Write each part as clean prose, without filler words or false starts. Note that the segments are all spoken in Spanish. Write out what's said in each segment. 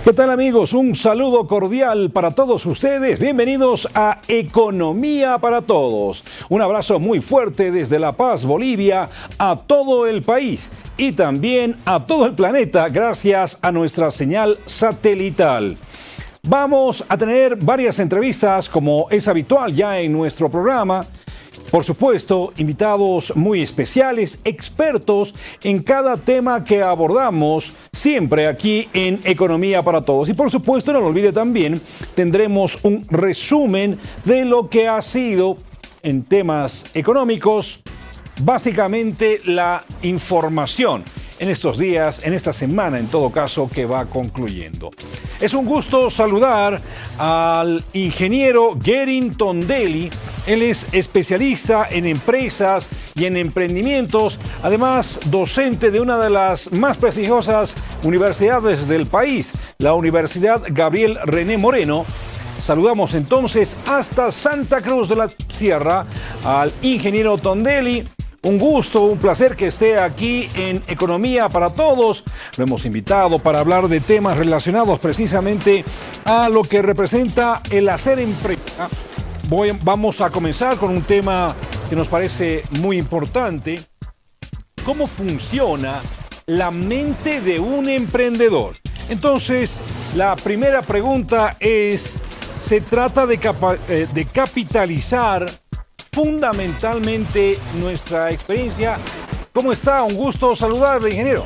¿Qué tal, amigos? Un saludo cordial para todos ustedes. Bienvenidos a Economía para Todos. Un abrazo muy fuerte desde La Paz, Bolivia, a todo el país y también a todo el planeta gracias a nuestra señal satelital. Vamos a tener varias entrevistas como es habitual ya en nuestro programa. Por supuesto, invitados muy especiales, expertos en cada tema que abordamos, siempre aquí en Economía para Todos. Y por supuesto, no lo olvide también, tendremos un resumen de lo que ha sido en temas económicos, básicamente la información en estos días, en esta semana en todo caso que va concluyendo. Es un gusto saludar al ingeniero Gerin Tondelli. Él es especialista en empresas y en emprendimientos, además docente de una de las más prestigiosas universidades del país, la Universidad Gabriel René Moreno. Saludamos entonces hasta Santa Cruz de la Sierra al ingeniero Tondelli. Un gusto, un placer que esté aquí en Economía para Todos. Lo hemos invitado para hablar de temas relacionados precisamente a lo que representa el hacer empresa. Vamos a comenzar con un tema que nos parece muy importante. ¿Cómo funciona la mente de un emprendedor? Entonces, la primera pregunta es, ¿se trata de capitalizar fundamentalmente nuestra experiencia? ¿Cómo está? Un gusto saludarle, ingeniero.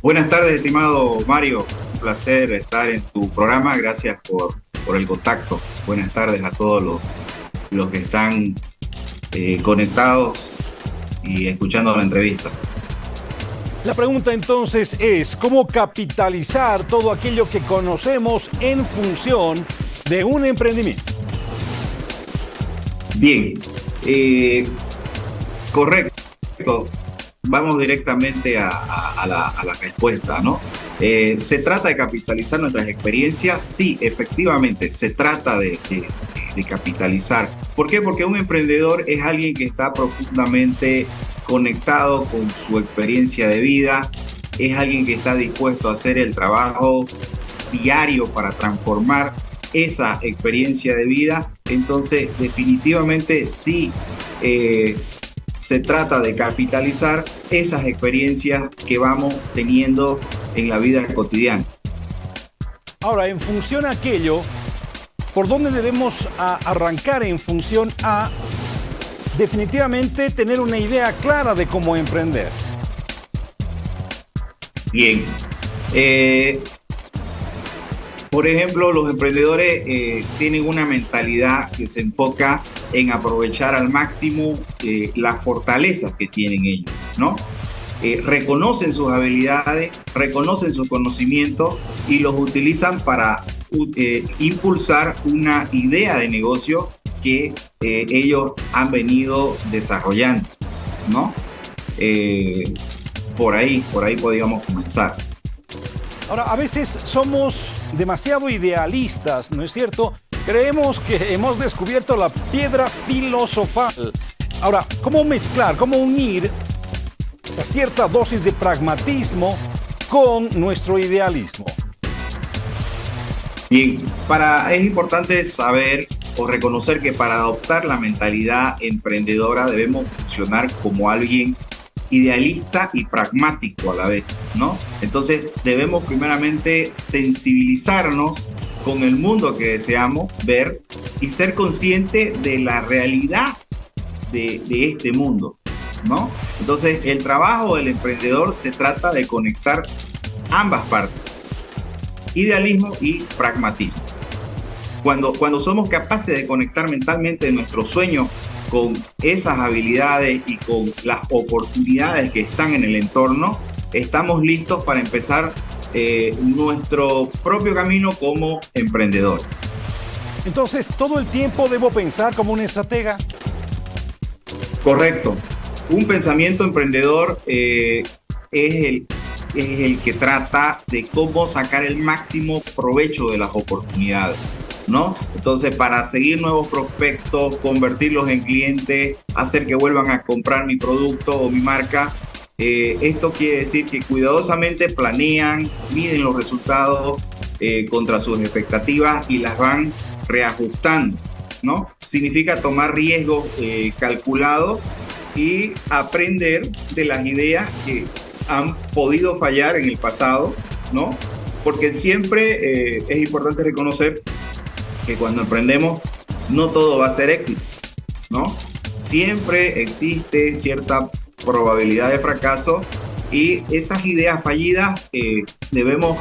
Buenas tardes, estimado Mario. Un placer estar en tu programa. Gracias por el contacto. Buenas tardes a todos los que están conectados y escuchando la entrevista. La pregunta entonces es, ¿cómo capitalizar todo aquello que conocemos en función de un emprendimiento? Bien, correcto. Vamos directamente a la respuesta, ¿no? ¿Se trata de capitalizar nuestras experiencias? Sí, efectivamente, se trata de capitalizar. ¿Por qué? Porque un emprendedor es alguien que está profundamente conectado con su experiencia de vida, es alguien que está dispuesto a hacer el trabajo diario para transformar esa experiencia de vida. Entonces, definitivamente sí, se trata de capitalizar esas experiencias que vamos teniendo en la vida cotidiana. Ahora, en función a aquello, ¿por dónde debemos arrancar en función a definitivamente tener una idea clara de cómo emprender? Bien. Por ejemplo, los emprendedores tienen una mentalidad que se enfoca en aprovechar al máximo las fortalezas que tienen ellos, ¿no? Reconocen sus habilidades, reconocen sus conocimientos y los utilizan para impulsar una idea de negocio que ellos han venido desarrollando, ¿no? Por ahí podríamos comenzar. Ahora, a veces somos demasiado idealistas, ¿no es cierto? Creemos que hemos descubierto la piedra filosofal. Ahora, ¿cómo mezclar, cómo unir esa cierta dosis de pragmatismo con nuestro idealismo? Bien, es importante saber o reconocer que para adoptar la mentalidad emprendedora debemos funcionar como alguien idealista y pragmático a la vez, ¿no? Entonces debemos primeramente sensibilizarnos con el mundo que deseamos ver y ser consciente de la realidad de este mundo, ¿no? Entonces el trabajo del emprendedor se trata de conectar ambas partes, idealismo y pragmatismo. Cuando somos capaces de conectar mentalmente nuestros sueños con esas habilidades y con las oportunidades que están en el entorno, estamos listos para empezar nuestro propio camino como emprendedores. Entonces, ¿todo el tiempo debo pensar como un estratega? Correcto. Un pensamiento emprendedor es el que trata de cómo sacar el máximo provecho de las oportunidades, ¿no? Entonces, para seguir nuevos prospectos, convertirlos en clientes, hacer que vuelvan a comprar mi producto o mi marca, Esto quiere decir que cuidadosamente planean, miden los resultados contra sus expectativas y las van reajustando, ¿no? Significa tomar riesgos calculados y aprender de las ideas que han podido fallar en el pasado, ¿no? Porque siempre es importante reconocer que cuando emprendemos no todo va a ser éxito, ¿no? Siempre existe cierta probabilidad de fracaso y esas ideas fallidas debemos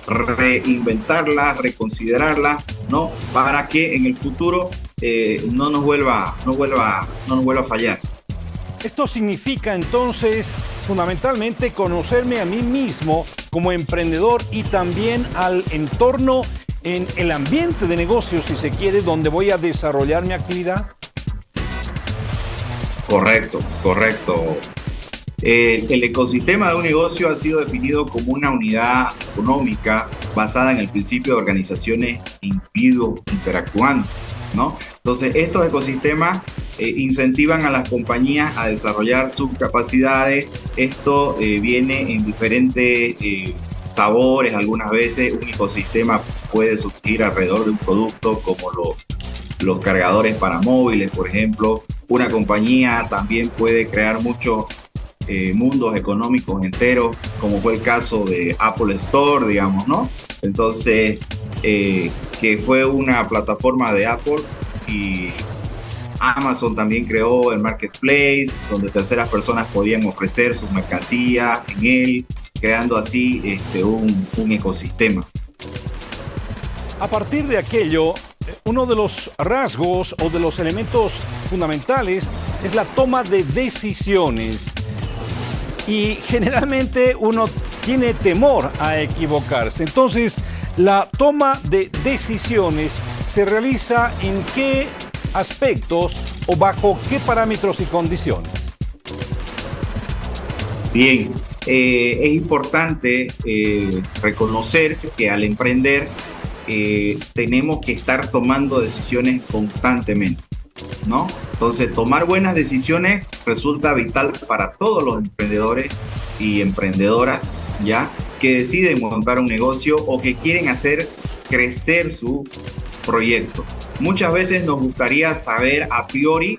reinventarlas, reconsiderarlas, ¿no? Para que en el futuro no nos vuelva a fallar. Esto significa entonces fundamentalmente conocerme a mí mismo como emprendedor y también al entorno, en el ambiente de negocios, si se quiere, donde voy a desarrollar mi actividad. Correcto, correcto. El ecosistema de un negocio ha sido definido como una unidad económica basada en el principio de organizaciones e individuos interactuando, ¿no? Entonces, estos ecosistemas incentivan a las compañías a desarrollar sus capacidades. Esto viene en diferentes sabores. Algunas veces un ecosistema puede surgir alrededor de un producto, como los cargadores para móviles, por ejemplo. Una compañía también puede crear muchos mundos económicos enteros, como fue el caso de Apple Store, digamos, ¿no? Entonces, que fue una plataforma de Apple, y Amazon también creó el Marketplace, donde terceras personas podían ofrecer sus mercancías en él, creando así un ecosistema. A partir de aquello, uno de los rasgos o de los elementos fundamentales es la toma de decisiones. Y generalmente uno tiene temor a equivocarse. Entonces, la toma de decisiones se realiza en qué aspectos o bajo qué parámetros y condiciones. Bien, es importante reconocer que al emprender tenemos que estar tomando decisiones constantemente, ¿no? Entonces, tomar buenas decisiones resulta vital para todos los emprendedores y emprendedoras, ¿ya? Que deciden montar un negocio o que quieren hacer crecer su proyecto. Muchas veces nos gustaría saber a priori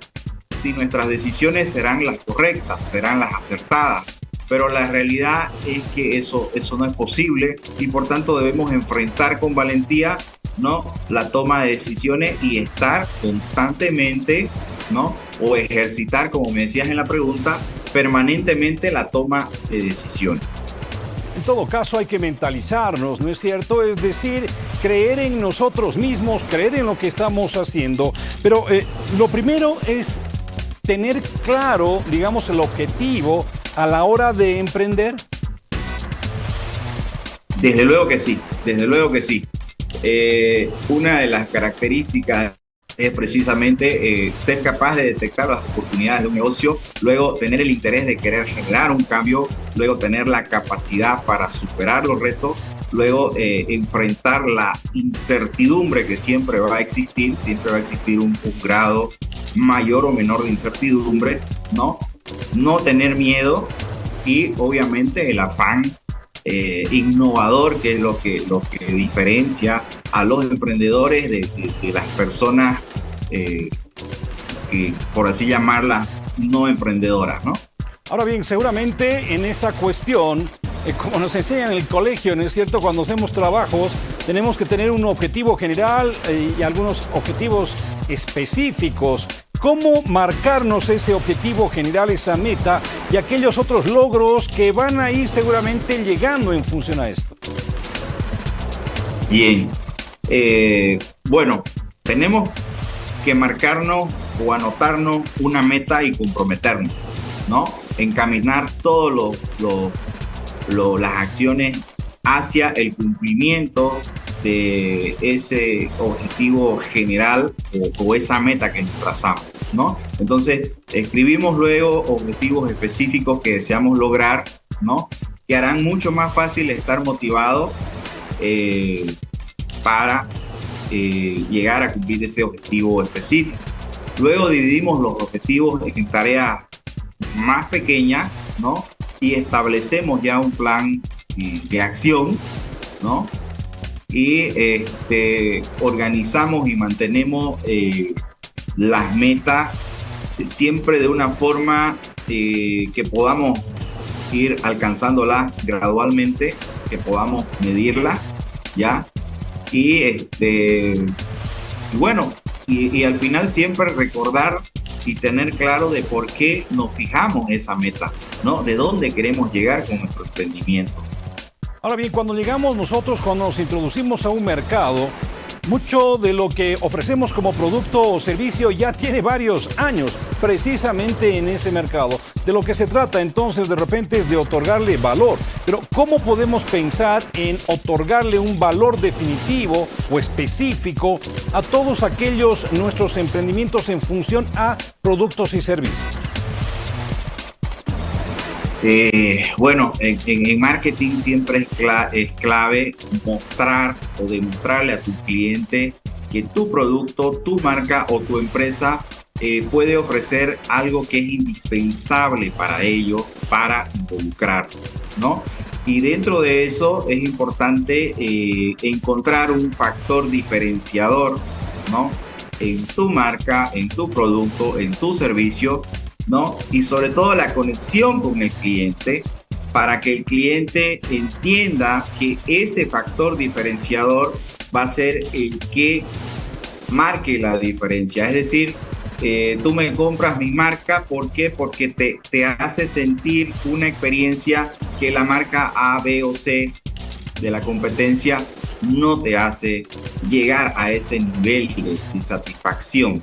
si nuestras decisiones serán las correctas, serán las acertadas, pero la realidad es que eso no es posible y por tanto debemos enfrentar con valentía, ¿no?, la toma de decisiones y estar constantemente, ¿no?, o ejercitar, como me decías en la pregunta, permanentemente la toma de decisiones. En todo caso hay que mentalizarnos, ¿no es cierto? Es decir, creer en nosotros mismos, creer en lo que estamos haciendo. Pero lo primero es tener claro, digamos, el objetivo a la hora de emprender. Desde luego que sí, desde luego que sí. Una de las características es precisamente ser capaz de detectar las oportunidades de un negocio, luego tener el interés de querer generar un cambio, luego tener la capacidad para superar los retos, luego enfrentar la incertidumbre que siempre va a existir un grado mayor o menor de incertidumbre, ¿no? No tener miedo y obviamente el afán innovador, que es lo que diferencia a los emprendedores de las personas que, por así llamarlas, no emprendedoras, ¿no? Ahora bien, seguramente en esta cuestión, como nos enseñan en el colegio, ¿no es cierto? Cuando hacemos trabajos, tenemos que tener un objetivo general y algunos objetivos específicos. ¿Cómo marcarnos ese objetivo general, esa meta y aquellos otros logros que van a ir seguramente llegando en función a esto? Bien, bueno, tenemos que marcarnos o anotarnos una meta y comprometernos, ¿no? Encaminar todas las acciones hacia el cumplimiento de ese objetivo general o esa meta que nos trazamos, ¿no? Entonces, escribimos luego objetivos específicos que deseamos lograr, ¿no?, que harán mucho más fácil estar motivados para llegar a cumplir ese objetivo específico. Luego dividimos los objetivos en tareas más pequeña, ¿no? Y establecemos ya un plan de acción, ¿no? Y organizamos y mantenemos las metas siempre de una forma que podamos ir alcanzándolas gradualmente, que podamos medirlas, ¿ya? Y bueno, y al final siempre recordar y tener claro de por qué nos fijamos esa meta, ¿no? De dónde queremos llegar con nuestro emprendimiento. Ahora bien, cuando llegamos nosotros, cuando nos introducimos a un mercado, mucho de lo que ofrecemos como producto o servicio ya tiene varios años precisamente en ese mercado. De lo que se trata entonces de repente es de otorgarle valor. Pero ¿cómo podemos pensar en otorgarle un valor definitivo o específico a todos aquellos nuestros emprendimientos en función a productos y servicios? Bueno, en marketing siempre es clave mostrar o demostrarle a tu cliente que tu producto, tu marca o tu empresa puede ofrecer algo que es indispensable para ellos, para involucrar, ¿no? Y dentro de eso es importante encontrar un factor diferenciador, ¿no? En tu marca, en tu producto, en tu servicio, ¿no? Y sobre todo la conexión con el cliente para que el cliente entienda que ese factor diferenciador va a ser el que marque la diferencia. Es decir, tú me compras mi marca, ¿por qué? Porque te hace sentir una experiencia que la marca A, B o C de la competencia no te hace llegar a ese nivel de satisfacción,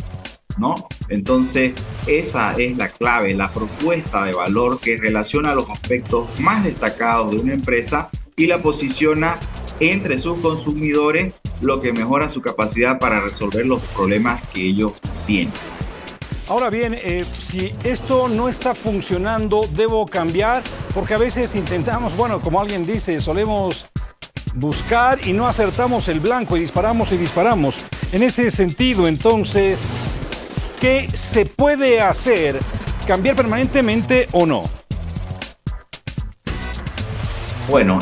¿no? Entonces, esa es la clave, la propuesta de valor que relaciona los aspectos más destacados de una empresa y la posiciona entre sus consumidores, lo que mejora su capacidad para resolver los problemas que ellos tienen. Ahora bien, si esto no está funcionando, ¿debo cambiar? Porque a veces intentamos, bueno, como alguien dice, solemos buscar y no acertamos el blanco y disparamos y disparamos. En ese sentido, entonces, ¿qué se puede hacer? ¿Cambiar permanentemente o no? Bueno,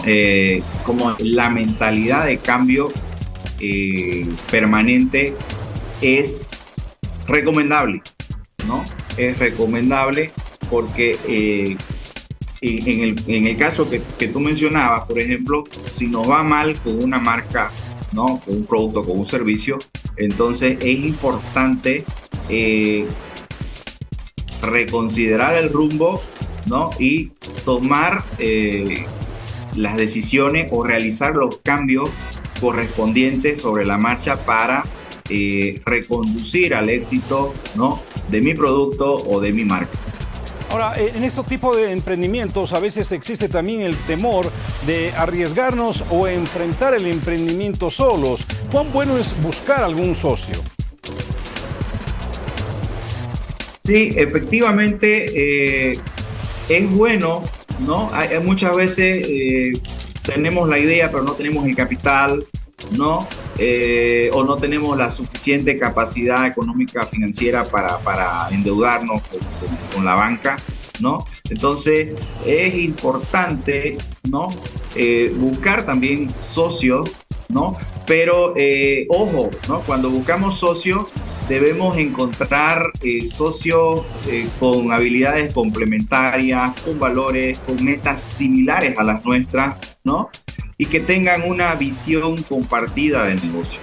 como la mentalidad de cambio permanente es recomendable, ¿no? Es recomendable porque en el caso que tú mencionabas, por ejemplo, si nos va mal con una marca, ¿no? Con un producto, con un servicio, entonces es importante reconsiderar el rumbo, ¿no? Y tomar las decisiones o realizar los cambios correspondientes sobre la marcha para reconducir al éxito, ¿no? De mi producto o de mi marca. Ahora, en este tipo de emprendimientos a veces existe también el temor de arriesgarnos o enfrentar el emprendimiento solos. ¿Cuán bueno es buscar algún socio? Sí, efectivamente es bueno, ¿no? Muchas veces tenemos la idea, pero no tenemos el capital, ¿no? O no tenemos la suficiente capacidad económica financiera para endeudarnos con la banca, ¿no? Entonces es importante, ¿no? Buscar también socios, ¿no? Pero ojo, ¿no? Cuando buscamos socios debemos encontrar socios con habilidades complementarias, con valores, con metas similares a las nuestras, ¿no? Y que tengan una visión compartida del negocio,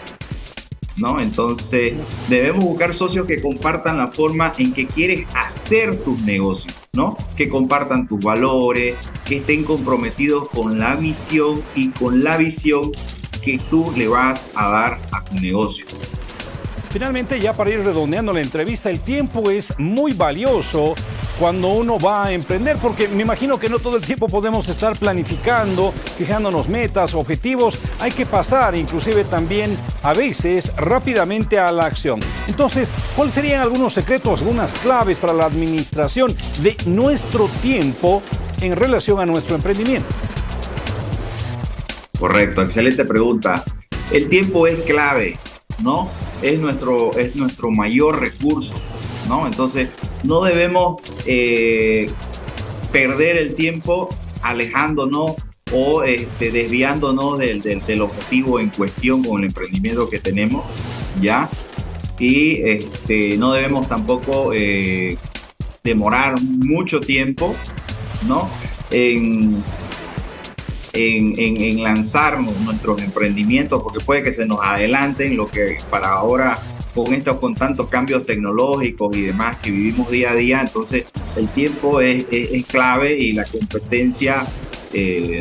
¿no? Entonces, debemos buscar socios que compartan la forma en que quieres hacer tus negocios, ¿no? Que compartan tus valores, que estén comprometidos con la misión y con la visión que tú le vas a dar a tu negocio. Finalmente, ya para ir redondeando la entrevista, el tiempo es muy valioso cuando uno va a emprender, porque me imagino que no todo el tiempo podemos estar planificando, fijándonos metas, objetivos. Hay que pasar inclusive también a veces rápidamente a la acción. Entonces, ¿cuáles serían algunos secretos, algunas claves para la administración de nuestro tiempo en relación a nuestro emprendimiento? Correcto, excelente pregunta. El tiempo es clave, ¿no? Es nuestro mayor recurso. ¿no? Entonces, no debemos perder el tiempo alejándonos o desviándonos del objetivo en cuestión con el emprendimiento que tenemos, ¿ya? Y no debemos tampoco demorar mucho tiempo, ¿no? En lanzarnos nuestros emprendimientos, porque puede que se nos adelanten lo que para ahora con tantos cambios tecnológicos y demás que vivimos día a día. Entonces el tiempo es clave y la competencia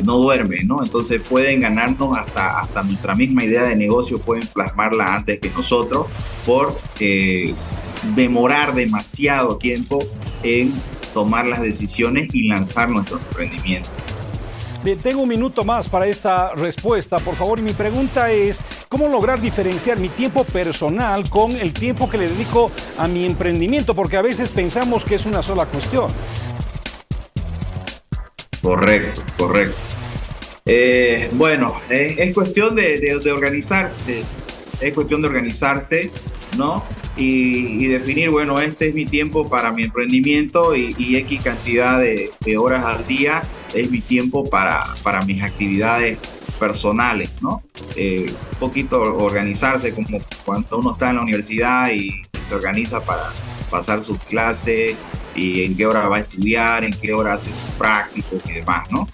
no duerme, ¿no? Entonces pueden ganarnos hasta nuestra misma idea de negocio, pueden plasmarla antes que nosotros por demorar demasiado tiempo en tomar las decisiones y lanzar nuestro emprendimiento. Bien, tengo un minuto más para esta respuesta, por favor, y mi pregunta es, ¿cómo lograr diferenciar mi tiempo personal con el tiempo que le dedico a mi emprendimiento? Porque a veces pensamos que es una sola cuestión. Correcto. Bueno, es cuestión de organizarse, ¿no? Y definir, bueno, este es mi tiempo para mi emprendimiento y X cantidad de horas al día es mi tiempo para mis actividades personales, ¿no? Un poquito organizarse, como cuando uno está en la universidad y se organiza para pasar sus clases y en qué hora va a estudiar, en qué hora hace sus prácticos y demás, ¿no?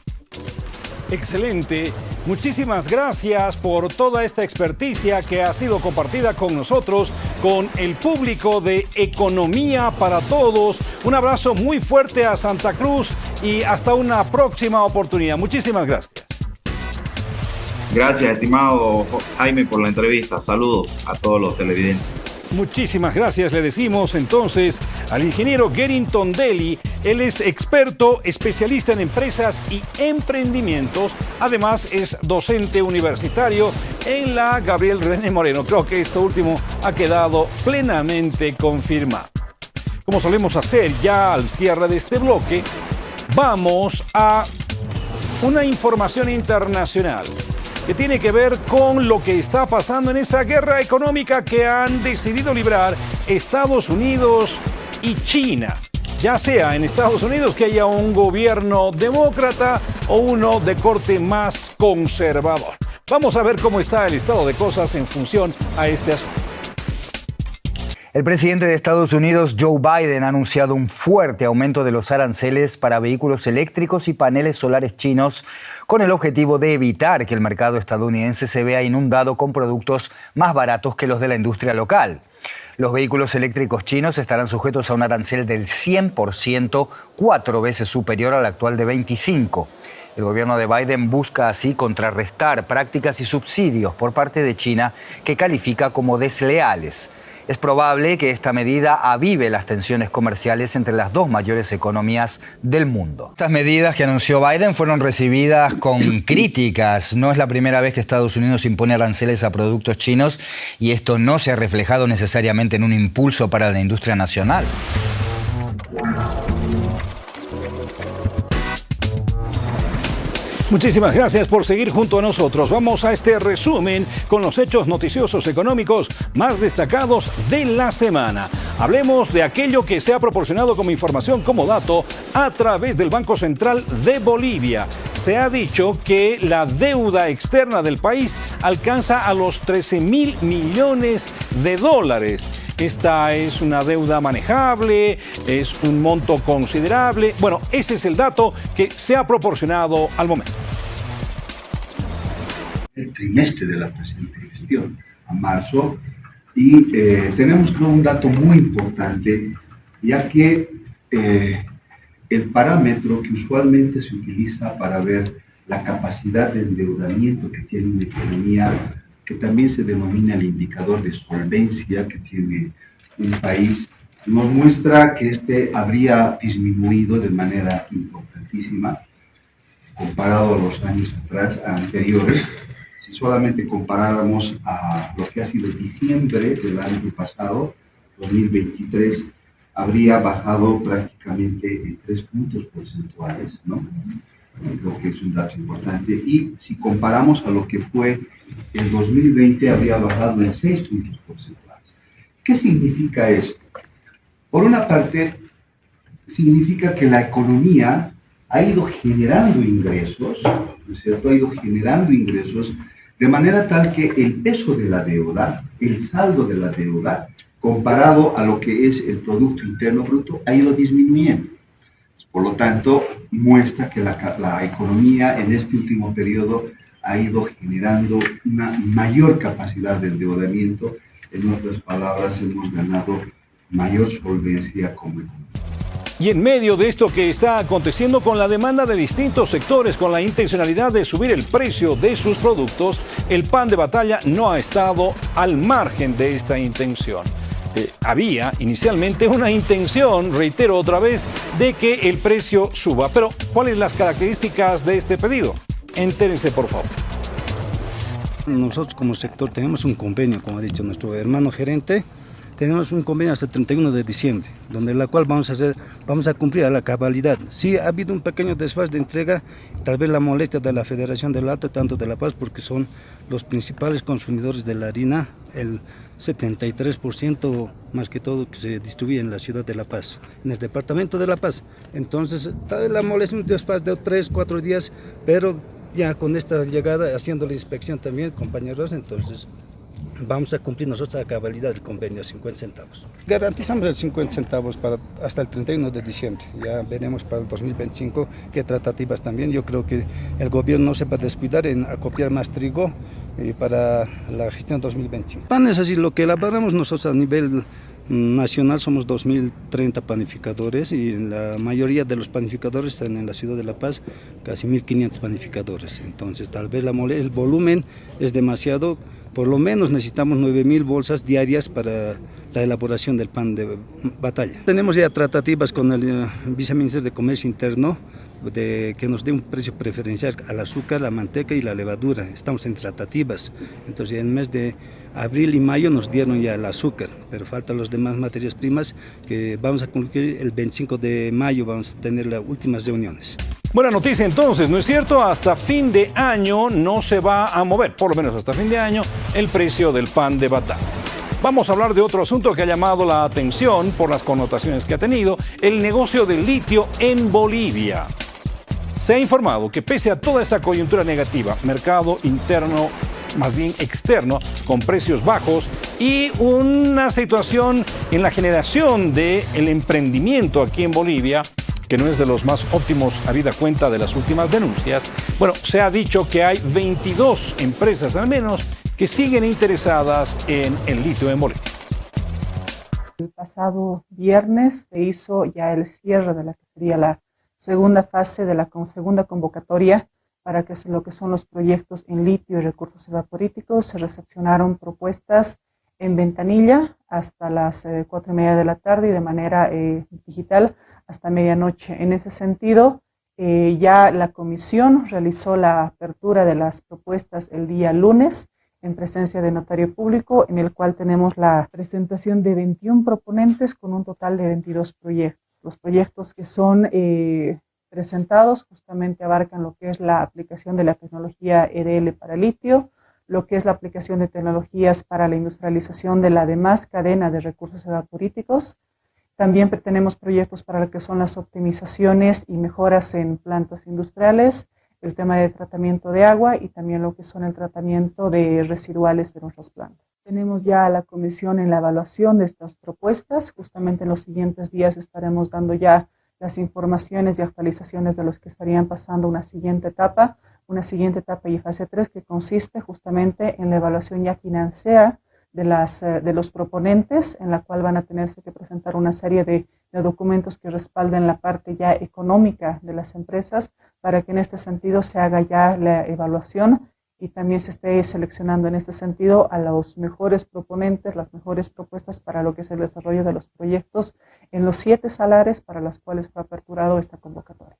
Excelente. Muchísimas gracias por toda esta experticia que ha sido compartida con nosotros, con el público de Economía para Todos. Un abrazo muy fuerte a Santa Cruz y hasta una próxima oportunidad. Muchísimas gracias. Gracias, estimado Jaime, por la entrevista. Saludos a todos los televidentes. Muchísimas gracias, le decimos entonces al ingeniero Gerrington Deli. Él es experto, especialista en empresas y emprendimientos. Además, es docente universitario en la Gabriel René Moreno. Creo que esto último ha quedado plenamente confirmado. Como solemos hacer ya al cierre de este bloque, vamos a una información internacional que tiene que ver con lo que está pasando en esa guerra económica que han decidido librar Estados Unidos y China. Ya sea en Estados Unidos que haya un gobierno demócrata o uno de corte más conservador. Vamos a ver cómo está el estado de cosas en función a este asunto. El presidente de Estados Unidos, Joe Biden, ha anunciado un fuerte aumento de los aranceles para vehículos eléctricos y paneles solares chinos, con el objetivo de evitar que el mercado estadounidense se vea inundado con productos más baratos que los de la industria local. Los vehículos eléctricos chinos estarán sujetos a un arancel del 100%, 4 veces superior al actual de 25%. El gobierno de Biden busca así contrarrestar prácticas y subsidios por parte de China que califica como desleales. Es probable que esta medida avive las tensiones comerciales entre las dos mayores economías del mundo. Estas medidas que anunció Biden fueron recibidas con críticas. No es la primera vez que Estados Unidos impone aranceles a productos chinos y esto no se ha reflejado necesariamente en un impulso para la industria nacional. Muchísimas gracias por seguir junto a nosotros. Vamos a este resumen con los hechos noticiosos económicos más destacados de la semana. Hablemos de aquello que se ha proporcionado como información, como dato, a través del Banco Central de Bolivia. Se ha dicho que la deuda externa del país alcanza a los 13.000 millones de dólares. Esta es una deuda manejable, es un monto considerable. Bueno, ese es el dato que se ha proporcionado al momento. El trimestre de la presente gestión, a marzo, y tenemos un dato muy importante, ya que el parámetro que usualmente se utiliza para ver la capacidad de endeudamiento que tiene una economía, que también se denomina el indicador de solvencia que tiene un país, nos muestra que este habría disminuido de manera importantísima comparado a los años anteriores. Si solamente comparáramos a lo que ha sido diciembre del año pasado, 2023, habría bajado prácticamente en 3 puntos porcentuales, ¿no? Creo que es un dato importante. Y si comparamos a lo que fue el 2020, habría bajado en 6 puntos porcentuales. ¿Qué significa esto? Por una parte, significa que la economía ha ido generando ingresos, ¿no es cierto? Ha ido generando ingresos de manera tal que el peso de la deuda, el saldo de la deuda, comparado a lo que es el Producto Interno Bruto, ha ido disminuyendo. Por lo tanto, muestra que la economía en este último periodo ha ido generando una mayor capacidad de endeudamiento. En otras palabras, hemos ganado mayor solvencia como economía. Y en medio de esto que está aconteciendo con la demanda de distintos sectores, con la intencionalidad de subir el precio de sus productos, el Pan de Batalla no ha estado al margen de esta intención. Había inicialmente una intención, reitero otra vez, de que el precio suba. Pero, ¿cuáles son las características de este pedido? Entérense, por favor. Nosotros como sector tenemos un convenio, como ha dicho nuestro hermano gerente, tenemos un convenio hasta el 31 de diciembre, donde la cual vamos a cumplir a la cabalidad. Sí ha habido un pequeño desfase de entrega, tal vez la molestia de la Federación del Alto, tanto de La Paz, porque son los principales consumidores de la harina, el 73% más que todo que se distribuye en la ciudad de La Paz, en el departamento de La Paz. Entonces, tal vez la molestia un desfase de 3-4 días, pero ya con esta llegada, haciendo la inspección también, compañeros, entonces vamos a cumplir nosotros a cabalidad el convenio a 50 centavos. Garantizamos el 50 centavos hasta el 31 de diciembre. Ya veremos para el 2025 qué tratativas también. Yo creo que el gobierno no se va a descuidar en acopiar más trigo para la gestión 2025. Pan es así, lo que elaboramos nosotros a nivel nacional somos 2.030 panificadores y la mayoría de los panificadores están en la ciudad de La Paz, casi 1.500 panificadores. Entonces tal vez el volumen es demasiado. Por lo menos necesitamos 9.000 bolsas diarias para la elaboración del pan de batalla. Tenemos ya tratativas con el viceministro de Comercio Interno de que nos dé un precio preferencial al azúcar, la manteca y la levadura. Estamos en tratativas. Entonces en el mes de abril y mayo nos dieron ya el azúcar, pero faltan las demás materias primas que vamos a concluir el 25 de mayo, vamos a tener las últimas reuniones. Buena noticia entonces, ¿no es cierto? Hasta fin de año no se va a mover, por lo menos hasta fin de año, el precio del pan de batalla. Vamos a hablar de otro asunto que ha llamado la atención por las connotaciones que ha tenido, el negocio del litio en Bolivia. Se ha informado que pese a toda esta coyuntura negativa, mercado interno, más bien externo, con precios bajos y una situación en la generación del emprendimiento aquí en Bolivia, que no es de los más óptimos habida cuenta de las últimas denuncias, bueno, se ha dicho que hay 22 empresas al menos que siguen interesadas en el litio en Bolivia. El pasado viernes se hizo ya el cierre de la que sería la segunda fase de la segunda convocatoria para que lo que son los proyectos en litio y recursos evaporíticos. Se recepcionaron propuestas en ventanilla hasta las 4:30 de la tarde y de manera digital hasta medianoche. En ese sentido, ya la comisión realizó la apertura de las propuestas el día lunes en presencia de notario público, en el cual tenemos la presentación de 21 proponentes con un total de 22 proyectos. Los proyectos que son presentados justamente abarcan lo que es la aplicación de la tecnología EDL para litio, lo que es la aplicación de tecnologías para la industrialización de la demás cadena de recursos evaporíticos. También tenemos proyectos para lo que son las optimizaciones y mejoras en plantas industriales, el tema de tratamiento de agua y también lo que son el tratamiento de residuales de nuestras plantas. Tenemos ya a la comisión en la evaluación de estas propuestas. Justamente en los siguientes días estaremos dando ya las informaciones y actualizaciones de los que estarían pasando una siguiente etapa y fase 3, que consiste justamente en la evaluación ya financiera de los proponentes, en la cual van a tenerse que presentar una serie de documentos que respalden la parte ya económica de las empresas, para que en este sentido se haga ya la evaluación y también se esté seleccionando en este sentido a los mejores proponentes, las mejores propuestas para lo que es el desarrollo de los proyectos en los 7 salares para los cuales fue aperturado esta convocatoria.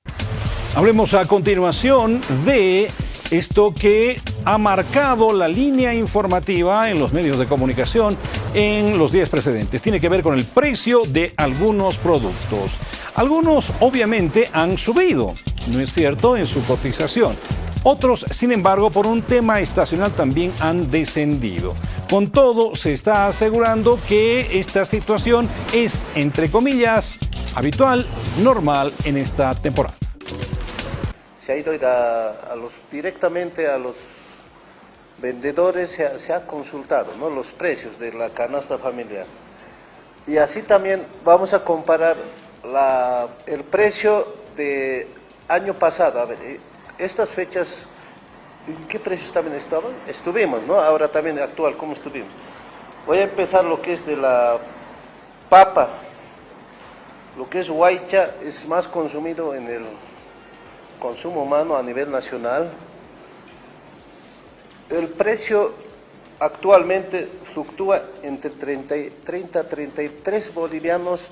Hablemos a continuación de esto que ha marcado la línea informativa en los medios de comunicación en los días precedentes. Tiene que ver con el precio de algunos productos. Algunos obviamente han subido, ¿no es cierto?, en su cotización. Otros, sin embargo, por un tema estacional también han descendido. Con todo, se está asegurando que esta situación es, entre comillas, habitual, normal en esta temporada. Se ha ido directamente a los vendedores, se ha consultado, ¿no?, los precios de la canasta familiar. Y así también vamos a comparar el precio de año pasado. A ver, estas fechas, ¿en qué precios también estaban? Estuvimos, ¿no? Ahora también actual, ¿cómo estuvimos? Voy a empezar lo que es de la papa. Lo que es huaycha es más consumido en el consumo humano a nivel nacional. El precio actualmente fluctúa entre 30 a 33 bolivianos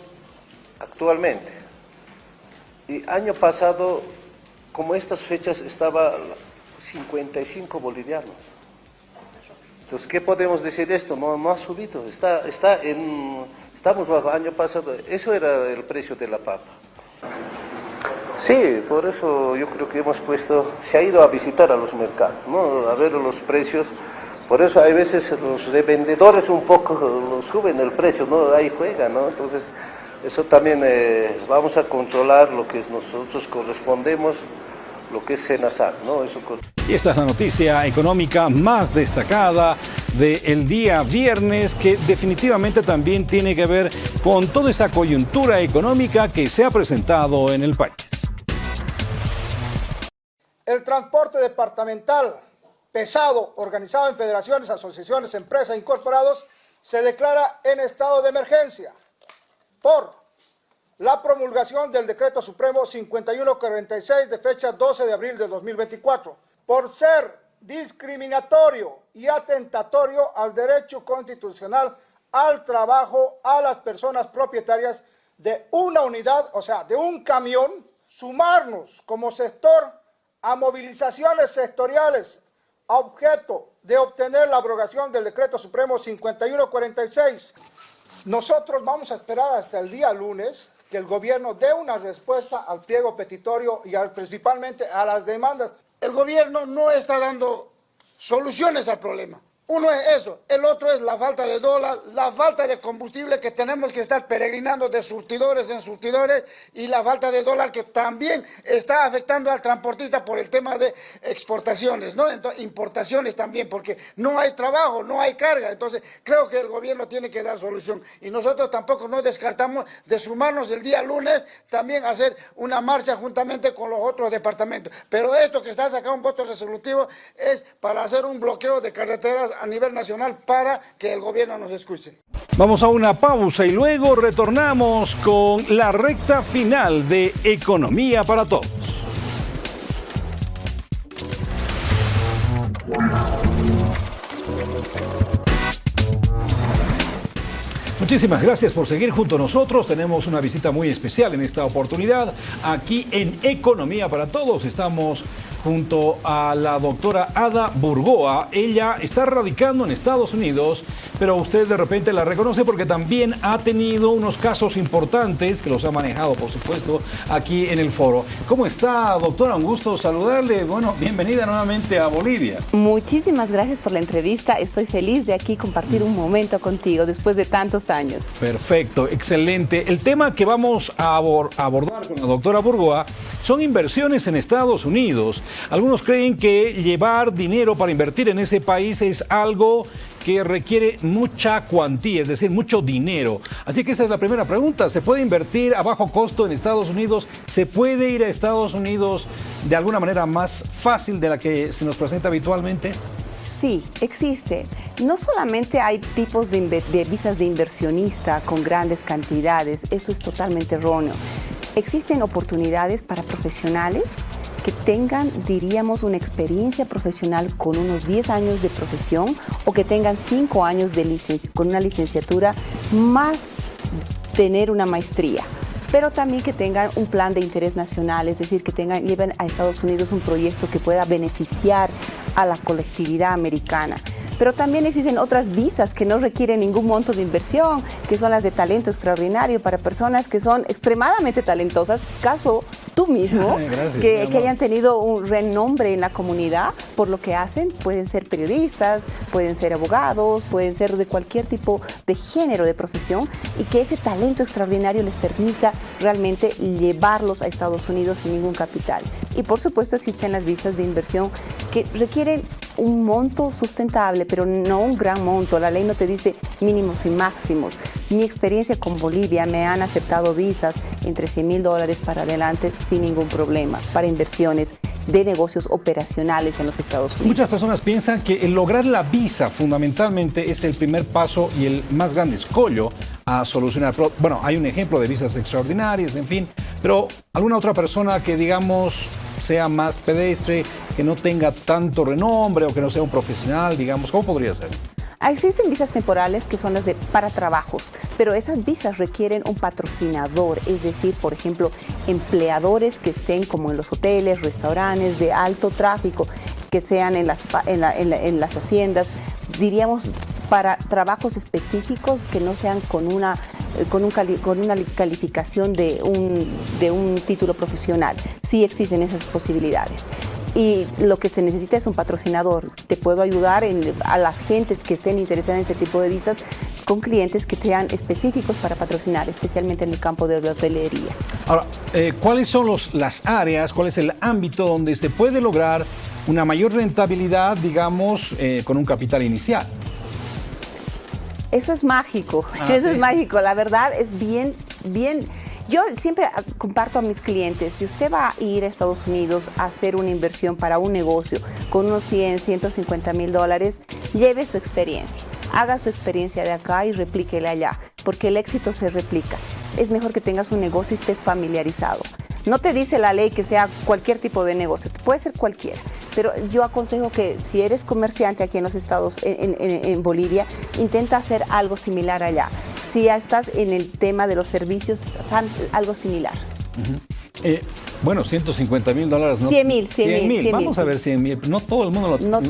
actualmente. Y año pasado, como estas fechas, estaba 55 bolivianos. Entonces, ¿qué podemos decir de esto? No ha subido, estamos bajo año pasado, eso era el precio de la papa. Sí, por eso yo creo que se ha ido a visitar a los mercados, ¿no?, a ver los precios. Por eso hay veces los vendedores un poco lo suben el precio, ¿no?, ahí juegan, ¿no? Entonces, eso también vamos a controlar lo que nosotros correspondemos, lo que es SENASAC, ¿no? Y esta es la noticia económica más destacada del día viernes, que definitivamente también tiene que ver con toda esta coyuntura económica que se ha presentado en el país. El transporte departamental pesado, organizado en federaciones, asociaciones, empresas, incorporados, se declara en estado de emergencia por la promulgación del Decreto Supremo 5146 de fecha 12 de abril de 2024, por ser discriminatorio y atentatorio al derecho constitucional al trabajo a las personas propietarias de una unidad, o sea, de un camión, sumarnos como sector a movilizaciones sectoriales a objeto de obtener la abrogación del Decreto Supremo 5146. Nosotros vamos a esperar hasta el día lunes que el gobierno dé una respuesta al pliego petitorio y principalmente a las demandas. El gobierno no está dando soluciones al problema. Uno es eso, el otro es la falta de dólar, la falta de combustible, que tenemos que estar peregrinando de surtidores en surtidores, y la falta de dólar que también está afectando al transportista por el tema de exportaciones, ¿no? Entonces, importaciones también, porque no hay trabajo, no hay carga. Entonces, creo que el gobierno tiene que dar solución. Y nosotros tampoco no descartamos de sumarnos el día lunes, también hacer una marcha juntamente con los otros departamentos. Pero esto que está sacando un voto resolutivo es para hacer un bloqueo de carreteras a nivel nacional para que el gobierno nos escuche. Vamos a una pausa y luego retornamos con la recta final de Economía para Todos. Muchísimas gracias por seguir junto a nosotros. Tenemos una visita muy especial en esta oportunidad aquí en Economía para Todos. Estamos junto a la doctora Ada Burgoa. Ella está radicando en Estados Unidos, pero usted de repente la reconoce porque también ha tenido unos casos importantes que los ha manejado, por supuesto, aquí en el foro. ¿Cómo está, doctora? Un gusto saludarle. Bueno, bienvenida nuevamente a Bolivia. Muchísimas gracias por la entrevista. Estoy feliz de aquí compartir un momento contigo después de tantos años. Perfecto, excelente. El tema que vamos a abordar con la doctora Burgoa son inversiones en Estados Unidos. Algunos creen que llevar dinero para invertir en ese país es algo que requiere mucha cuantía, es decir, mucho dinero. Así que esa es la primera pregunta. ¿Se puede invertir a bajo costo en Estados Unidos? ¿Se puede ir a Estados Unidos de alguna manera más fácil de la que se nos presenta habitualmente? Sí, existe. No solamente hay tipos de visas de inversionista con grandes cantidades, eso es totalmente erróneo. Existen oportunidades para profesionales que tengan, diríamos, una experiencia profesional con unos 10 años de profesión o que tengan 5 años con una licenciatura más tener una maestría. Pero también que tengan un plan de interés nacional, es decir, que lleven a Estados Unidos un proyecto que pueda beneficiar a la colectividad americana. Pero también existen otras visas que no requieren ningún monto de inversión, que son las de talento extraordinario para personas que son extremadamente talentosas, caso tú mismo, Gracias, que hayan tenido un renombre en la comunidad por lo que hacen. Pueden ser periodistas, pueden ser abogados, pueden ser de cualquier tipo de género de profesión, y que ese talento extraordinario les permita realmente llevarlos a Estados Unidos sin ningún capital. Y por supuesto existen las visas de inversión que requieren un monto sustentable, pero no un gran monto. La ley no te dice mínimos y máximos. Mi experiencia con Bolivia, me han aceptado visas entre $100,000 para adelante sin ningún problema para inversiones de negocios operacionales en los Estados Unidos. Muchas personas piensan que el lograr la visa fundamentalmente es el primer paso y el más grande escollo a solucionar. Bueno, hay un ejemplo de visas extraordinarias, en fin, pero alguna otra persona que, digamos, sea más pedestre, que no tenga tanto renombre o que no sea un profesional, digamos, ¿cómo podría ser? Existen visas temporales que son las para trabajos, pero esas visas requieren un patrocinador, es decir, por ejemplo, empleadores que estén como en los hoteles, restaurantes de alto tráfico, que sean en las haciendas, diríamos, para trabajos específicos que no sean con una calificación de un título profesional. Sí existen esas posibilidades. Y lo que se necesita es un patrocinador. Te puedo ayudar a las gentes que estén interesadas en ese tipo de visas con clientes que sean específicos para patrocinar, especialmente en el campo de la hotelería. Ahora, ¿cuáles son las áreas, cuál es el ámbito donde se puede lograr una mayor rentabilidad, digamos, con un capital inicial? Eso es mágico, eso es mágico. La verdad es bien. Yo siempre comparto a mis clientes, si usted va a ir a Estados Unidos a hacer una inversión para un negocio con unos 100, 150 mil dólares, lleve su experiencia. Haga su experiencia de acá y replíquela allá, porque el éxito se replica. Es mejor que tengas un negocio y estés familiarizado. No te dice la ley que sea cualquier tipo de negocio, puede ser cualquiera, pero yo aconsejo que si eres comerciante aquí en los Estados, en Bolivia, intenta hacer algo similar allá. Si ya estás en el tema de los servicios, algo similar. Bueno, 150 mil dólares. No, 100 mil. Vamos a ver 100 mil. No todo el mundo no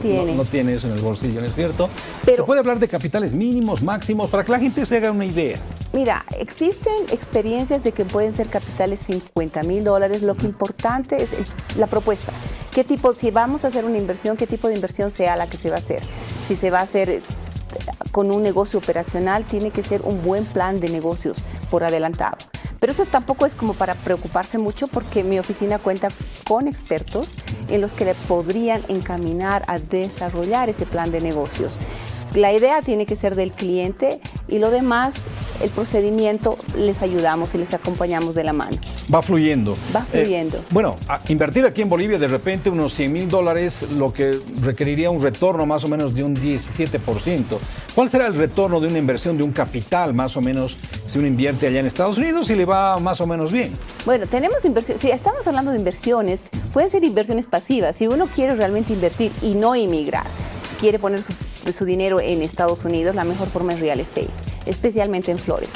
tiene eso en el bolsillo, ¿no es cierto? Pero se puede hablar de capitales mínimos, máximos, para que la gente se haga una idea. Mira, existen experiencias de que pueden ser capitales 50 mil dólares. Lo que importante es la propuesta. ¿Qué tipo, si vamos a hacer una inversión, qué tipo de inversión sea la que se va a hacer? Si se va a hacer con un negocio operacional, tiene que ser un buen plan de negocios por adelantado. Pero eso tampoco es como para preocuparse mucho, porque mi oficina cuenta con expertos en los que le podrían encaminar a desarrollar ese plan de negocios. La idea tiene que ser del cliente y lo demás, el procedimiento, les ayudamos y les acompañamos de la mano. Va fluyendo. Va fluyendo. Bueno, invertir aquí en Bolivia de repente unos 100 mil dólares, lo que requeriría un retorno más o menos de un 17%. ¿Cuál será el retorno de una inversión de un capital más o menos si uno invierte allá en Estados Unidos y le va más o menos bien? Bueno, tenemos inversiones, si estamos hablando de inversiones, pueden ser inversiones pasivas. Si uno quiere realmente invertir y no emigrar, quiere poner su dinero en Estados Unidos, la mejor forma es real estate, especialmente en Florida.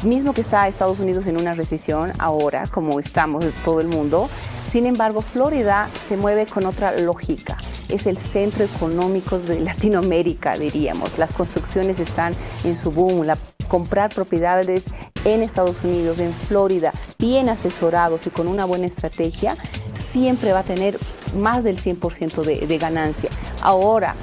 Mismo que está Estados Unidos en una recesión ahora, como estamos todo el mundo, sin embargo, Florida se mueve con otra lógica. Es el centro económico de Latinoamérica, diríamos. Las construcciones están en su boom. Comprar propiedades en Estados Unidos, en Florida, bien asesorados y con una buena estrategia, siempre va a tener más del 100% de ganancia. Ahora,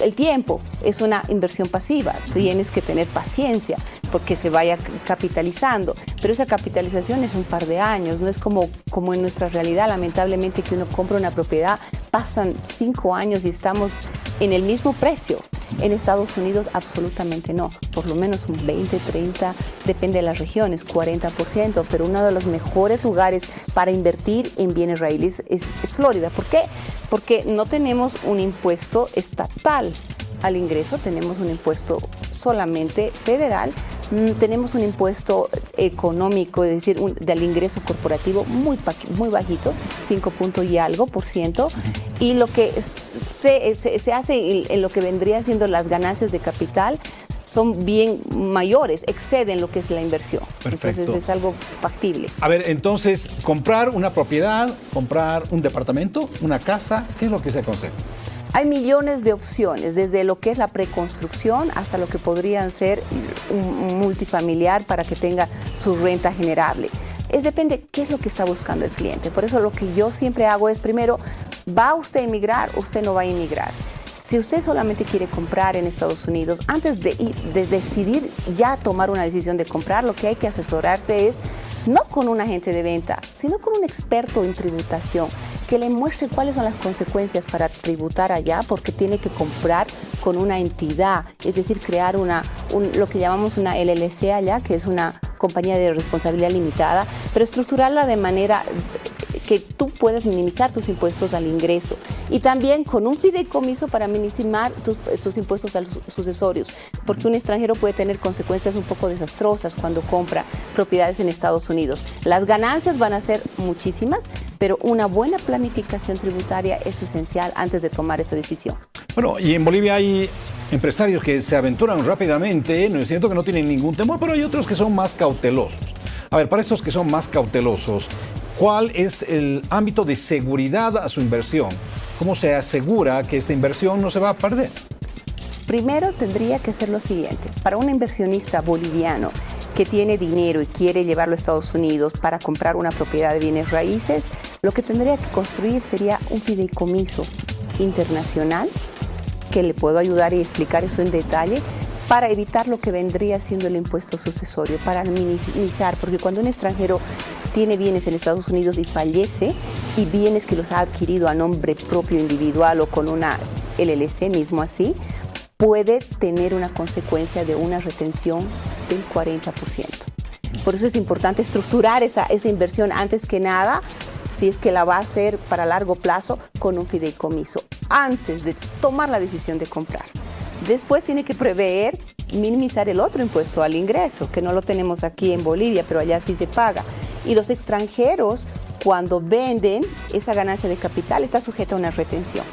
el tiempo es una inversión pasiva, tienes que tener paciencia porque se vaya capitalizando, pero esa capitalización es un par de años, no es como en nuestra realidad, lamentablemente, que uno compra una propiedad, pasan 5 años y estamos en el mismo precio. En Estados Unidos absolutamente no, por lo menos un 20, 30, depende de las regiones, 40%, pero uno de los mejores lugares para invertir en bienes raíces es Florida. ¿Por qué? Porque no tenemos un impuesto estatal al ingreso, tenemos un impuesto solamente federal, tenemos un impuesto económico, es decir, del ingreso corporativo muy bajito, 5 y algo por ciento, y lo que se hace en lo que vendrían siendo las ganancias de capital son bien mayores, exceden lo que es la inversión. Perfecto. Entonces es algo factible. A ver, entonces, comprar una propiedad, comprar un departamento, una casa, ¿qué es lo que se aconseja? Hay millones de opciones, desde lo que es la preconstrucción hasta lo que podrían ser un multifamiliar para que tenga su renta generable. depende qué es lo que está buscando el cliente. Por eso lo que yo siempre hago es, primero, ¿va usted a emigrar? Usted no va a emigrar. Si usted solamente quiere comprar en Estados Unidos, antes de decidir ya tomar una decisión de comprar, lo que hay que asesorarse es no con un agente de venta, sino con un experto en tributación que le muestre cuáles son las consecuencias para tributar allá, porque tiene que comprar con una entidad, es decir, crear lo que llamamos una LLC allá, que es una compañía de responsabilidad limitada, pero estructurarla de manera que tú puedas minimizar tus impuestos al ingreso y también con un fideicomiso para minimizar tus impuestos a los sucesorios, porque un extranjero puede tener consecuencias un poco desastrosas cuando compra propiedades en Estados Unidos. Las ganancias van a ser muchísimas, pero una buena planificación tributaria es esencial antes de tomar esa decisión. Bueno, y en Bolivia hay empresarios que se aventuran rápidamente, no es cierto que no tienen ningún temor, pero hay otros que son más cautelosos. A ver, para estos que son más cautelosos, ¿cuál es el ámbito de seguridad a su inversión? ¿Cómo se asegura que esta inversión no se va a perder? Primero tendría que ser lo siguiente. Para un inversionista boliviano que tiene dinero y quiere llevarlo a Estados Unidos para comprar una propiedad de bienes raíces, lo que tendría que construir sería un fideicomiso internacional, que le puedo ayudar y explicar eso en detalle, para evitar lo que vendría siendo el impuesto sucesorio, para minimizar, porque cuando un extranjero tiene bienes en Estados Unidos y fallece, y bienes que los ha adquirido a nombre propio individual o con una LLC mismo así, puede tener una consecuencia de una retención del 40%. Por eso es importante estructurar esa inversión antes que nada, si es que la va a hacer para largo plazo, con un fideicomiso, antes de tomar la decisión de comprar. Después tiene que prever minimizar el otro impuesto al ingreso, que no lo tenemos aquí en Bolivia, pero allá sí se paga. Y los extranjeros, cuando venden, esa ganancia de capital está sujeta a una retención.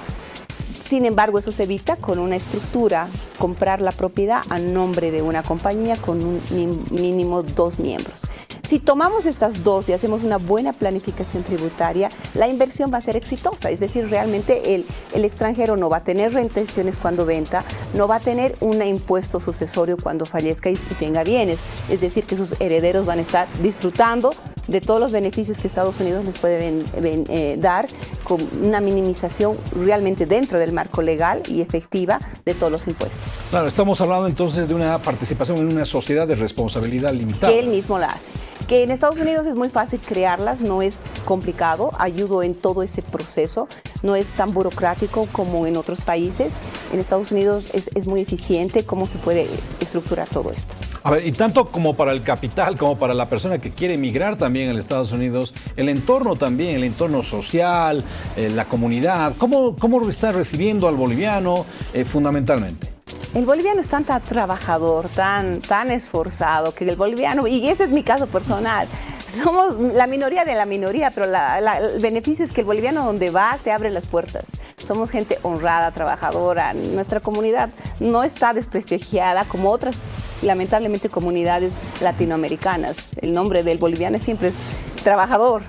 Sin embargo, eso se evita con una estructura, comprar la propiedad a nombre de una compañía con un mínimo 2 miembros. Si tomamos estas dos y hacemos una buena planificación tributaria, la inversión va a ser exitosa. Es decir, realmente el extranjero no va a tener retenciones cuando venda, no va a tener un impuesto sucesorio cuando fallezca y tenga bienes. Es decir, que sus herederos van a estar disfrutando de todos los beneficios que Estados Unidos les puede dar, con una minimización realmente dentro del marco legal y efectiva de todos los impuestos. Claro, estamos hablando entonces de una participación en una sociedad de responsabilidad limitada. Que él mismo la hace. Que en Estados Unidos es muy fácil crearlas, no es complicado, ayudo en todo ese proceso, no es tan burocrático como en otros países. En Estados Unidos es muy eficiente cómo se puede estructurar todo esto. A ver, y tanto como para el capital, como para la persona que quiere emigrar también a los Estados Unidos, el entorno también, el entorno social, la comunidad, ¿cómo está recibiendo al boliviano fundamentalmente? El boliviano es tan trabajador, tan esforzado, que el boliviano, y ese es mi caso personal, somos la minoría de la minoría, pero el beneficio es que el boliviano donde va se abre las puertas. Somos gente honrada, trabajadora, nuestra comunidad no está desprestigiada como otras, lamentablemente, comunidades latinoamericanas. El nombre del boliviano siempre es trabajador.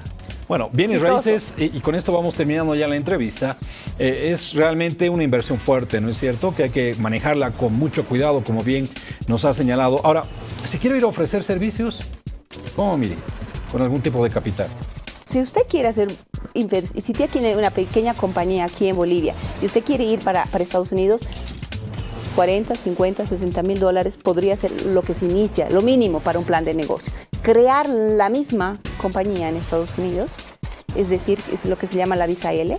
Bueno, bienes raíces, y con esto vamos terminando ya la entrevista, es realmente una inversión fuerte, ¿no es cierto? Que hay que manejarla con mucho cuidado, como bien nos ha señalado. Ahora, si quiero ir a ofrecer servicios, ¿cómo mire? Con algún tipo de capital. Si usted quiere hacer si usted tiene una pequeña compañía aquí en Bolivia y usted quiere ir para Estados Unidos, 40, 50, 60 mil dólares podría ser lo que se inicia, lo mínimo para un plan de negocio. Crear la misma compañía en Estados Unidos, es decir, es lo que se llama la visa L,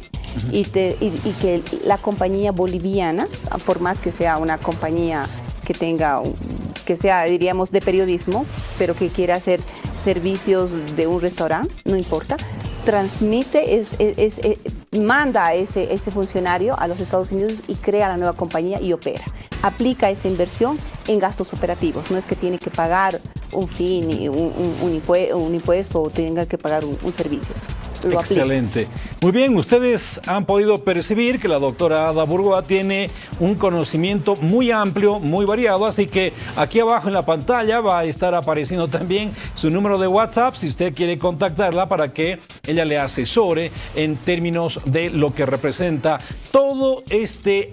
y que la compañía boliviana, por más que sea una compañía que sea, diríamos, de periodismo, pero que quiera hacer servicios de un restaurante, no importa, transmite, manda a ese funcionario a los Estados Unidos y crea la nueva compañía y opera. Aplica esa inversión en gastos operativos. No es que tiene que pagar un fee, ni un impuesto o tenga que pagar un servicio. Lo Excelente. aplica. Muy bien, ustedes han podido percibir que la doctora Ada Burgoa tiene un conocimiento muy amplio, muy variado, así que aquí abajo en la pantalla va a estar apareciendo también su número de WhatsApp si usted quiere contactarla para que ella le asesore en términos de lo que representa todo este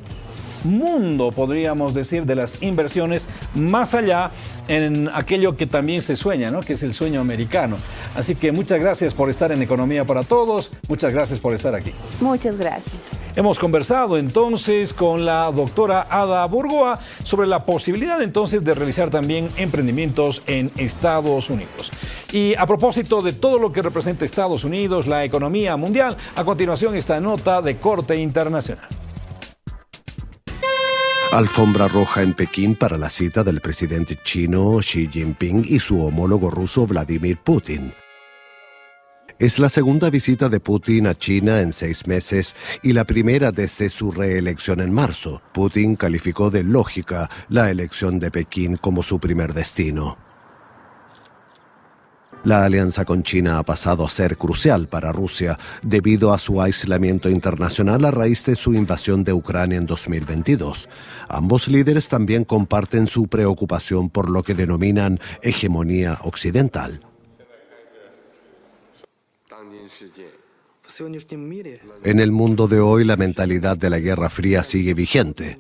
mundo, podríamos decir, de las inversiones, más allá en aquello que también se sueña, ¿no? Que es el sueño americano. Así que muchas gracias por estar en Economía para Todos, muchas gracias por estar aquí. Muchas gracias. Hemos conversado entonces con la doctora Ada Burgoa sobre la posibilidad entonces de realizar también emprendimientos en Estados Unidos. Y a propósito de todo lo que representa Estados Unidos, la economía mundial, a continuación esta nota de corte internacional. Alfombra roja en Pekín para la cita del presidente chino Xi Jinping y su homólogo ruso Vladimir Putin. Es la segunda visita de Putin a China en 6 meses y la primera desde su reelección en marzo. Putin calificó de lógica la elección de Pekín como su primer destino. La alianza con China ha pasado a ser crucial para Rusia debido a su aislamiento internacional a raíz de su invasión de Ucrania en 2022. Ambos líderes también comparten su preocupación por lo que denominan hegemonía occidental. En el mundo de hoy, la mentalidad de la Guerra Fría sigue vigente.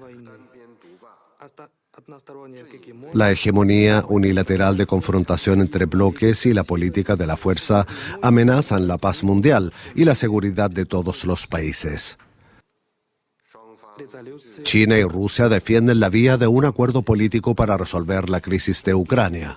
La hegemonía unilateral de confrontación entre bloques y la política de la fuerza amenazan la paz mundial y la seguridad de todos los países. China y Rusia defienden la vía de un acuerdo político para resolver la crisis de Ucrania.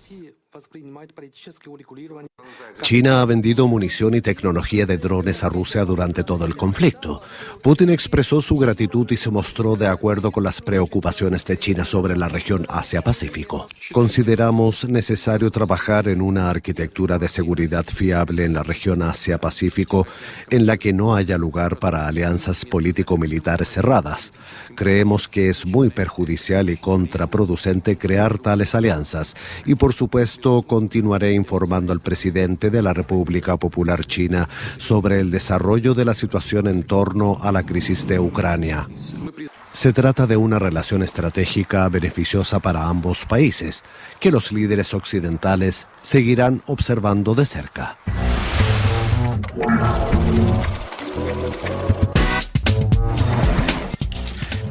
China ha vendido munición y tecnología de drones a Rusia durante todo el conflicto. Putin expresó su gratitud y se mostró de acuerdo con las preocupaciones de China sobre la región Asia-Pacífico. Consideramos necesario trabajar en una arquitectura de seguridad fiable en la región Asia-Pacífico en la que no haya lugar para alianzas político-militares cerradas. Creemos que es muy perjudicial y contraproducente crear tales alianzas y, por supuesto, continuaré informando al presidente de la República Popular China sobre el desarrollo de la situación en torno a la crisis de Ucrania. Se trata de una relación estratégica beneficiosa para ambos países, que los líderes occidentales seguirán observando de cerca.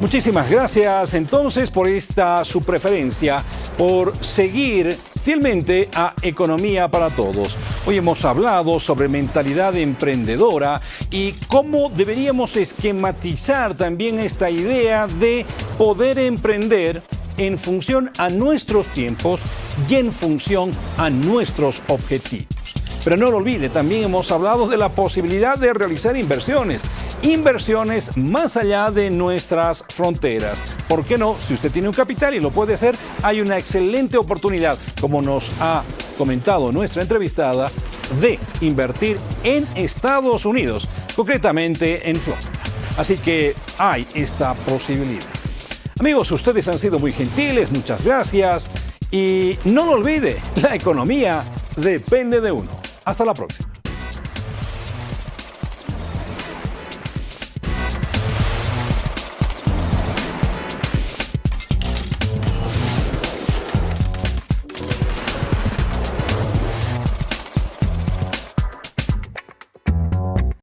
Muchísimas gracias entonces por esta su preferencia, por seguir fielmente a Economía para Todos. Hoy hemos hablado sobre mentalidad emprendedora y cómo deberíamos esquematizar también esta idea de poder emprender en función a nuestros tiempos y en función a nuestros objetivos. Pero no lo olvide, también hemos hablado de la posibilidad de realizar inversiones más allá de nuestras fronteras. ¿Por qué no? Si usted tiene un capital y lo puede hacer, hay una excelente oportunidad, como nos ha comentado nuestra entrevistada, de invertir en Estados Unidos, concretamente en Florida. Así que hay esta posibilidad. Amigos, ustedes han sido muy gentiles, muchas gracias. Y no lo olvide, la economía depende de uno. Hasta la próxima.